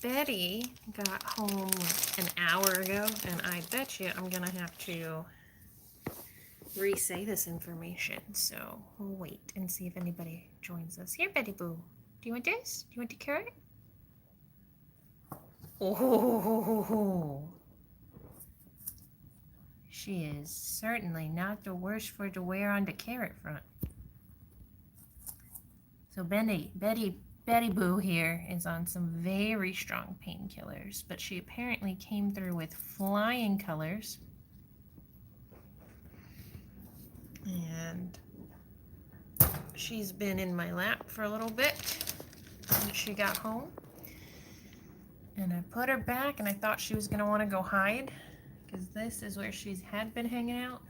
Betty got home an hour ago, and I bet you I'm gonna have to re-say this information. So we'll wait and see if anybody joins us. Here, Betty Boo. Do you want this? Do you want the carrot? Oh, she is certainly not the worst for to wear on the carrot front. So Betty Boo here is on some very strong painkillers, but she apparently came through with flying colors. And she's been in my lap for a little bit since she got home. And I put her back, and I thought she was going to want to go hide, because this is where she had been hanging out.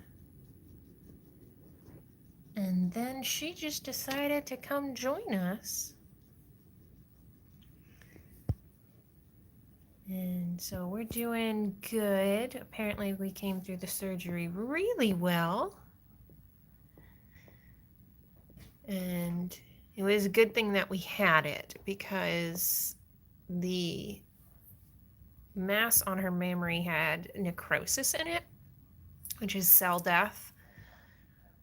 And then she just decided to come join us. And so we're doing good. Apparently we came through the surgery really well. And it was a good thing that we had it, because the mass on her mammary had necrosis in it, which is cell death.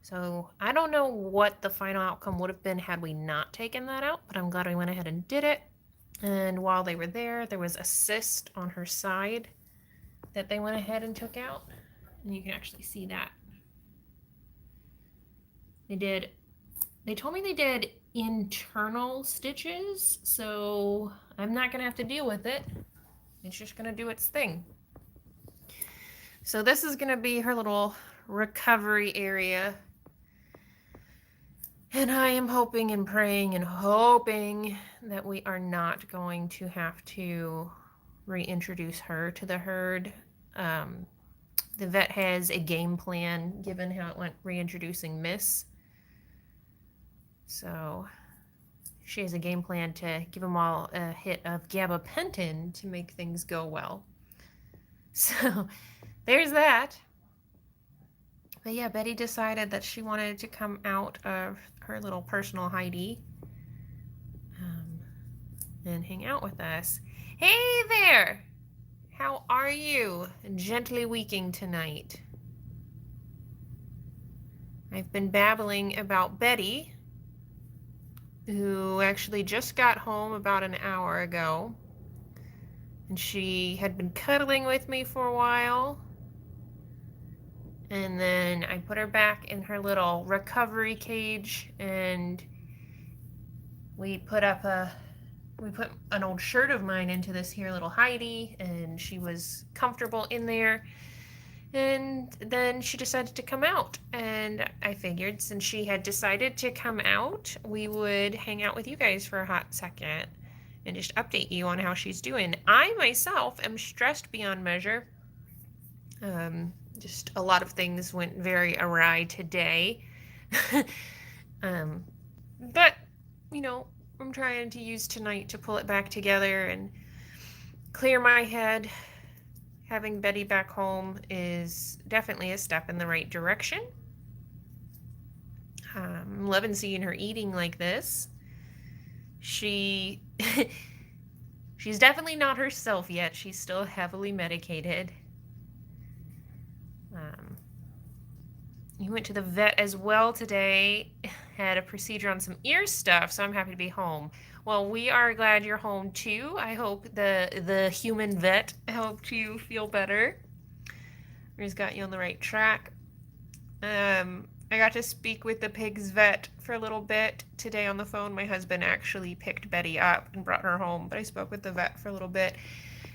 So I don't know what the final outcome would have been had we not taken that out, but I'm glad we went ahead and did it. And while they were there, there was a cyst on her side that they went ahead and took out. And you can actually see that. They told me they did internal stitches, so I'm not going to have to deal with it. It's just going to do its thing. So this is going to be her little recovery area. And I am hoping and praying and hoping that we are not going to have to reintroduce her to the herd. The vet has a game plan, given how it went reintroducing Miss. So she has a game plan to give them all a hit of gabapentin to make things go well. So there's that. But yeah, Betty decided that she wanted to come out of her little personal hidey and hang out with us. Hey there! How are you? Gently weaking tonight. I've been babbling about Betty, who actually just got home about an hour ago. And she had been cuddling with me for a while. And then I put her back in her little recovery cage, and we put an old shirt of mine into this here little hidey, and she was comfortable in there. And then she decided to come out, and I figured since she had decided to come out, we would hang out with you guys for a hot second and just update you on how she's doing. I myself am stressed beyond measure. Just a lot of things went very awry today. But, you know, I'm trying to use tonight to pull it back together and clear my head. Having Betty back home is definitely a step in the right direction. I'm loving seeing her eating like this. She's definitely not herself yet. She's still heavily medicated. He went to the vet as well today, had a procedure on some ear stuff, so I'm happy to be home. Well, we are glad you're home too. I hope the human vet helped you feel better. He's got you on the right track. I got to speak with the pig's vet for a little bit today on the phone. My husband actually picked Betty up and brought her home, but I spoke with the vet for a little bit.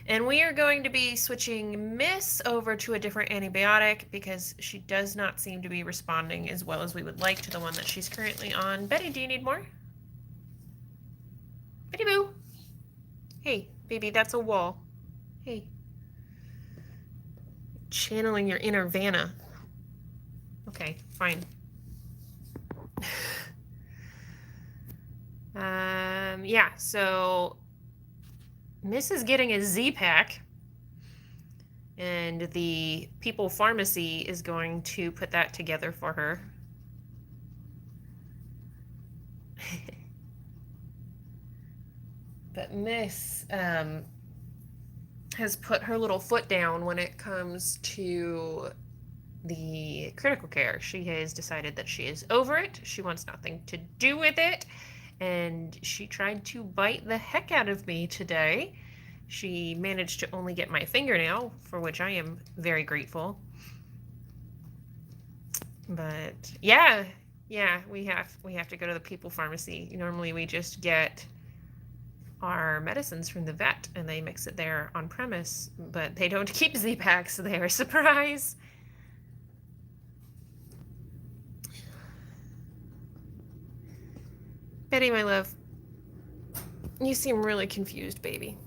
And we are going to be switching Miss over to a different antibiotic because she does not seem to be responding as well as we would like to the one that she's currently on. Betty, do you need more? Betty Boo. Hey, baby, that's a wall. Hey. Channeling your inner Vanna. Okay, fine. Yeah, so Miss is getting a Z-Pack, and the People Pharmacy is going to put that together for her. But Miss has put her little foot down when it comes to the critical care. She has decided that she is over it. She wants nothing to do with it. And she tried to bite the heck out of me today. She managed to only get my fingernail, for which I am very grateful. But yeah, we have to go to the people pharmacy. Normally we just get our medicines from the vet and they mix it there on premise, but they don't keep Z-Packs there. Surprise! Betty, my love, you seem really confused, baby.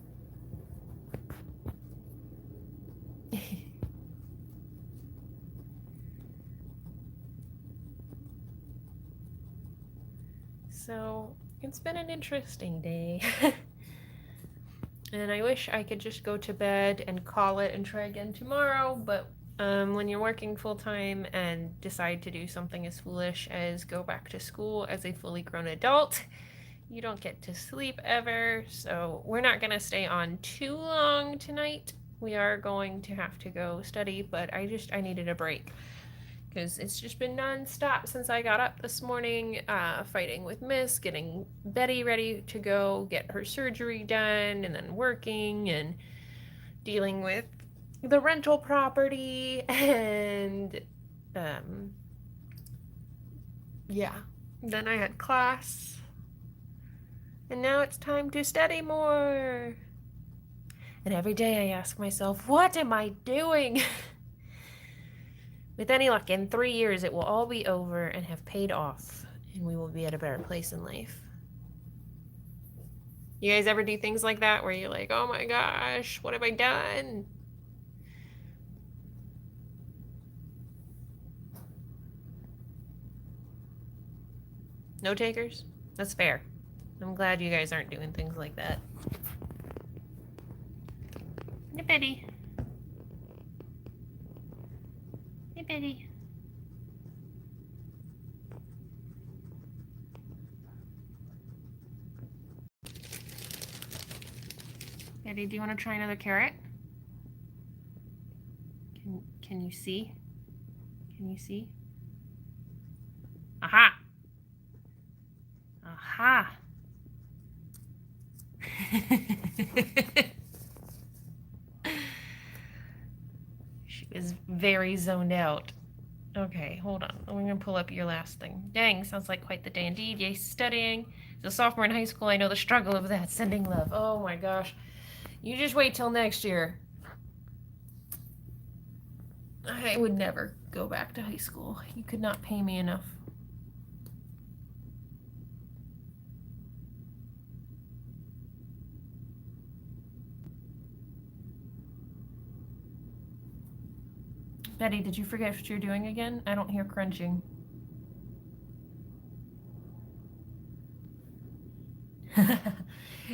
So, it's been an interesting day. And I wish I could just go to bed and call it and try again tomorrow, but when you're working full-time and decide to do something as foolish as go back to school as a fully grown adult, you don't get to sleep ever. So we're not going to stay on too long tonight. We are going to have to go study, but I needed a break because it's just been nonstop since I got up this morning, fighting with Miss, getting Betty ready to go get her surgery done, and then working and dealing with the rental property, and yeah, then I had class, and now it's time to study more. And every day I ask myself, what am I doing? With any luck, in 3 years, it will all be over and have paid off, and we will be at a better place in life. You guys ever do things like that where you're like, oh my gosh, what have I done? No takers? That's fair. I'm glad you guys aren't doing things like that. Hey, Betty. Hey, Betty. Betty, do you want to try another carrot? Can you see? Can you see? Aha! Aha! She was very zoned out. Okay, hold on. I'm going to pull up your last thing. Dang, sounds like quite the day indeed. Yay, studying. As a sophomore in high school, I know the struggle of that. Sending love. Oh my gosh. You just wait till next year. I would never go back to high school. You could not pay me enough. Betty, did you forget what you're doing again? I don't hear crunching.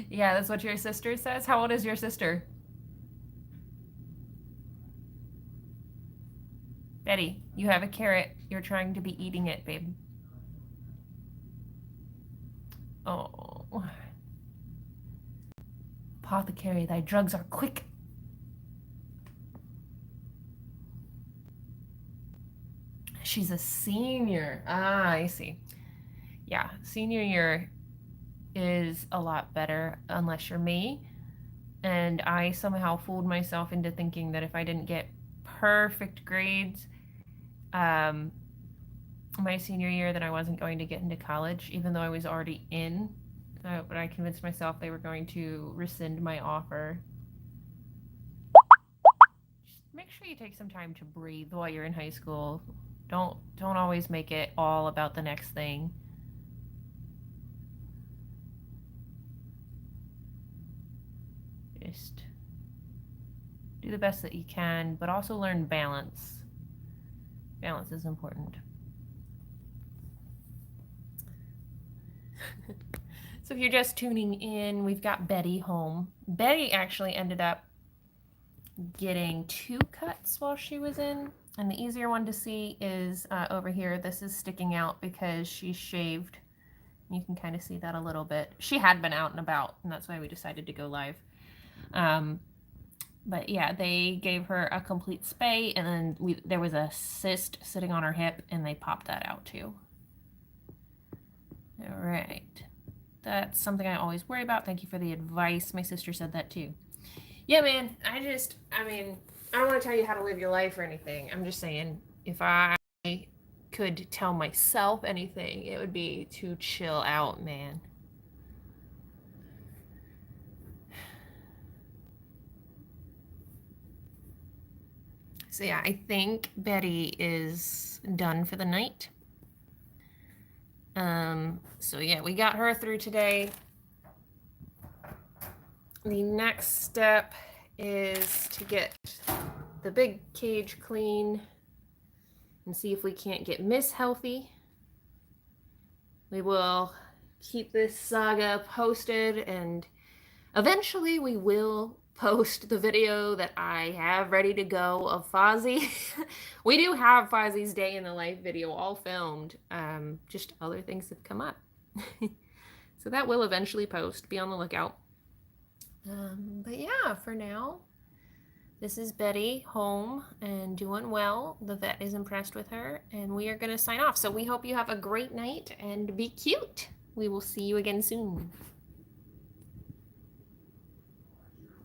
Yeah, that's what your sister says. How old is your sister? Betty, you have a carrot. You're trying to be eating it, babe. Oh. Apothecary, thy drugs are quick. She's a senior. Ah, I see. Yeah, senior year is a lot better unless you're me. And I somehow fooled myself into thinking that if I didn't get perfect grades my senior year, that I wasn't going to get into college, even though I was already in. But I convinced myself they were going to rescind my offer. Just make sure you take some time to breathe while you're in high school. Don't always make it all about the next thing. Just do the best that you can, but also learn balance. Balance is important. So if you're just tuning in, we've got Betty home. Betty actually ended up getting 2 cuts while she was in, and the easier one to see is over here. This is sticking out because she's shaved. You can kind of see that a little bit. She had been out and about, and that's why we decided to go live. But yeah, they gave her a complete spay, and then there was a cyst sitting on her hip, and they popped that out too. All right. That's something I always worry about. Thank you for the advice. My sister said that too. Yeah, man. I mean, I don't want to tell you how to live your life or anything. I'm just saying, if I could tell myself anything, it would be to chill out, man. So yeah, I think Betty is done for the night. So yeah, we got her through today. The next step is to get the big cage clean and see if we can't get Miss healthy. We will keep this saga posted, and eventually we will post the video that I have ready to go of Fozzie. We do have Fozzie's day in the life video all filmed. Just other things have come up. So that will eventually post. Be on the lookout. But yeah, for now, this is Betty home and doing well. The vet is impressed with her, and we are going to sign off. So we hope you have a great night and be cute. We will see you again soon.